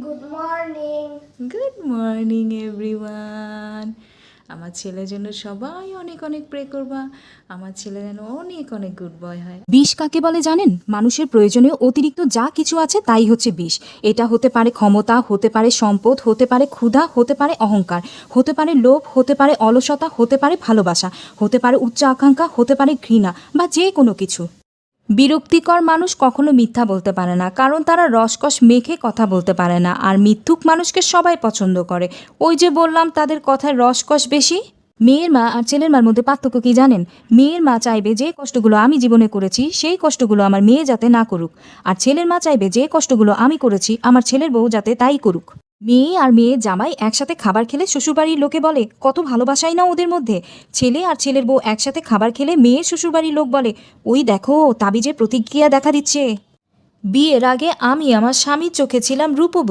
Good morning. Good morning everyone. আমার ছেলের জন্য সবাই অনেক অনেক প্রে করবা। আমার ছেলে যেন অনেক অনেক গুড বয় হয়। বিষ কাকে বলে জানেন? মানুষের প্রয়োজনীয় অতিরিক্ত যা কিছু আছে তাই হচ্ছে বিষ। এটা হতে পারে ক্ষমতা, হতে পারে সম্পদ, হতে পারে ক্ষুধা, হতে পারে অহংকার, হতে পারে লোভ, হতে পারে অলসতা, হতে পারে ভালোবাসা, হতে পারে উচ্চ আকাঙ্ক্ষা, হতে পারে ঘৃণা বা যে কোনো কিছু। বিরক্তিকর মানুষ কখনো মিথ্যা বলতে পারে না, কারণ তারা রসকস মেখে কথা বলতে পারে না। আর মিথ্যুক মানুষকে সবাই পছন্দ করে। ওই যে বললাম তাদের কথায় রসকস বেশি। মেয়ের মা আর ছেলের মার মধ্যে পার্থক্য কি জানেন? মেয়ের মা চাইবে যে কষ্টগুলো আমি জীবনে করেছি সেই কষ্টগুলো আমার মেয়ে যাতে না করুক, আর ছেলের মা চাইবে যে কষ্টগুলো আমি করেছি আমার ছেলের বউ যাতে তাই করুক। মেয়ে আর মেয়ে জামাই একসাথে খাবার খেলে শ্বশুরবাড়ির লোকে বলে কত ভালোবাসাই না ওদের মধ্যে। ছেলে আর ছেলের বউ একসাথে খাবার খেলে মেয়ের শ্বশুরবাড়ির লোক বলে ওই দেখো তাবিজের প্রতিক্রিয়া দেখা দিচ্ছে। বিয়ের আগে আমি আমার স্বামীর চোখে ছিলাম রূপবতী।